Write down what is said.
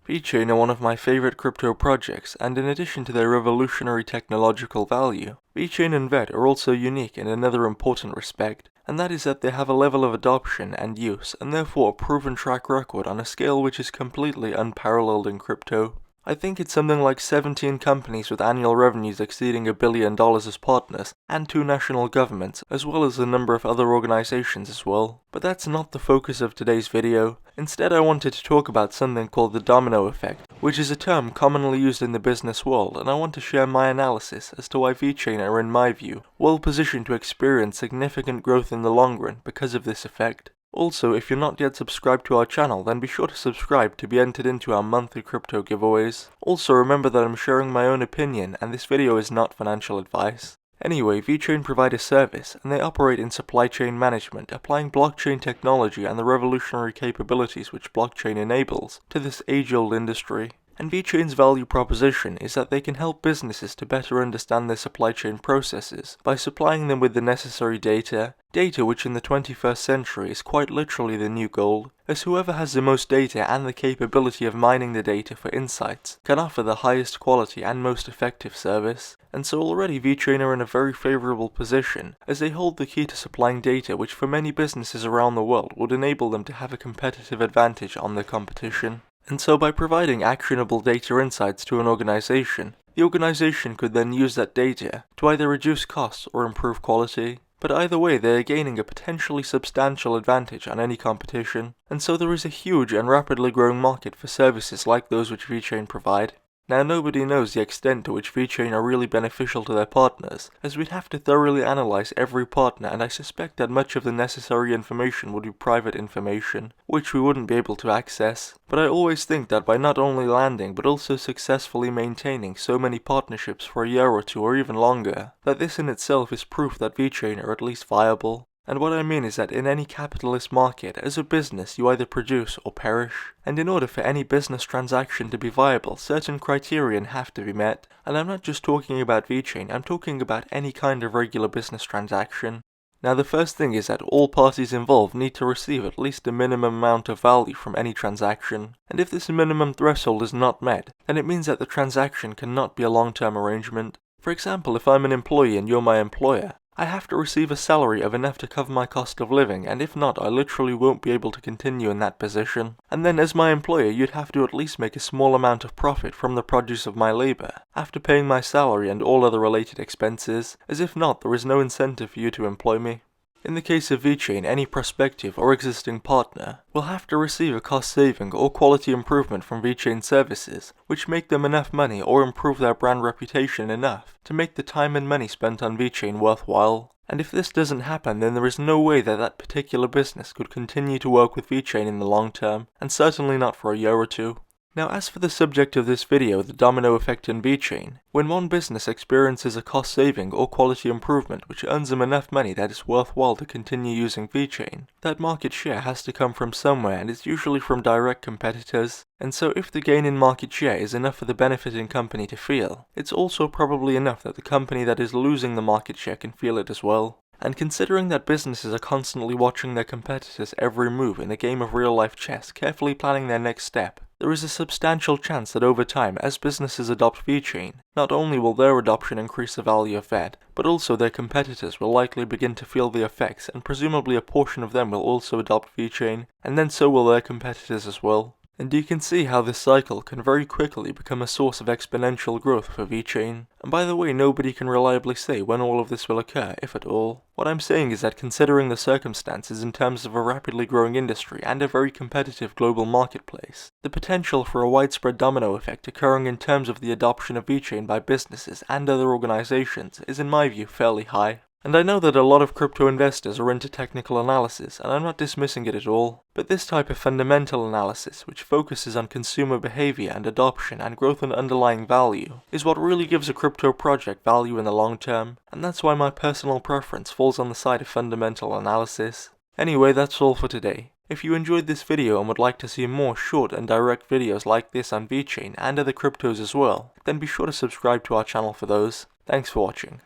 VeChain are one of my favorite crypto projects, and in addition to their revolutionary technological value, VeChain and VET are also unique in another important respect, and that is that they have a level of adoption and use, and therefore a proven track record on a scale which is completely unparalleled in crypto. I think it's something like 17 companies with annual revenues exceeding $1 billion as partners, and 2 national governments, as well as a number of other organizations as well. But that's not the focus of today's video. Instead, I wanted to talk about something called the domino effect, which is a term commonly used in the business world, and I want to share my analysis as to why VeChain are, in my view, well positioned to experience significant growth in the long run because of this effect. Also, if you're not yet subscribed to our channel, then be sure to subscribe to be entered into our monthly crypto giveaways. Also, remember that I'm sharing my own opinion, and this video is not financial advice. Anyway, VeChain provide a service, and they operate in supply chain management, applying blockchain technology and the revolutionary capabilities which blockchain enables to this age-old industry. And VeChain's value proposition is that they can help businesses to better understand their supply chain processes by supplying them with the necessary data which in the 21st century is quite literally the new gold, as whoever has the most data and the capability of mining the data for insights can offer the highest quality and most effective service. And so already VeChain are in a very favorable position, as they hold the key to supplying data which for many businesses around the world would enable them to have a competitive advantage on their competition. And so by providing actionable data insights to an organization, the organization could then use that data to either reduce costs or improve quality. But either way, they are gaining a potentially substantial advantage on any competition, and so there is a huge and rapidly growing market for services like those which VeChain provide. Now, nobody knows the extent to which VeChain are really beneficial to their partners, as we'd have to thoroughly analyze every partner, and I suspect that much of the necessary information would be private information, which we wouldn't be able to access. But I always think that by not only landing but also successfully maintaining so many partnerships for a year or 2 or even longer, that this in itself is proof that VeChain are at least viable. And what I mean is that in any capitalist market, as a business, you either produce or perish. And in order for any business transaction to be viable, certain criterion have to be met. And I'm not just talking about VeChain, I'm talking about any kind of regular business transaction. Now, the first thing is that all parties involved need to receive at least a minimum amount of value from any transaction. And if this minimum threshold is not met, then it means that the transaction cannot be a long-term arrangement. For example, if I'm an employee and you're my employer, I have to receive a salary of enough to cover my cost of living, and if not, I literally won't be able to continue in that position. And then as my employer, you'd have to at least make a small amount of profit from the produce of my labor, after paying my salary and all other related expenses, as if not, there is no incentive for you to employ me. In the case of VeChain, any prospective or existing partner will have to receive a cost saving or quality improvement from VeChain services, which make them enough money or improve their brand reputation enough to make the time and money spent on VeChain worthwhile. And if this doesn't happen, then there is no way that that particular business could continue to work with VeChain in the long term, and certainly not for a year or 2. Now, as for the subject of this video, the domino effect in VeChain, when one business experiences a cost saving or quality improvement which earns them enough money that it's worthwhile to continue using VeChain, that market share has to come from somewhere, and it's usually from direct competitors. And so if the gain in market share is enough for the benefiting company to feel, it's also probably enough that the company that is losing the market share can feel it as well. And considering that businesses are constantly watching their competitors' every move in a game of real-life chess, carefully planning their next step, there is a substantial chance that over time, as businesses adopt VeChain, not only will their adoption increase the value of VET, but also their competitors will likely begin to feel the effects, and presumably a portion of them will also adopt VeChain, and then so will their competitors as well. And you can see how this cycle can very quickly become a source of exponential growth for VeChain. And by the way, nobody can reliably say when all of this will occur, if at all. What I'm saying is that considering the circumstances in terms of a rapidly growing industry and a very competitive global marketplace, the potential for a widespread domino effect occurring in terms of the adoption of VeChain by businesses and other organizations is in my view fairly high. And I know that a lot of crypto investors are into technical analysis, and I'm not dismissing it at all, but this type of fundamental analysis, which focuses on consumer behavior and adoption and growth in underlying value, is what really gives a crypto project value in the long term, and that's why my personal preference falls on the side of fundamental analysis. Anyway, that's all for today. If you enjoyed this video and would like to see more short and direct videos like this on VeChain and other cryptos as well, then be sure to subscribe to our channel for those. Thanks for watching.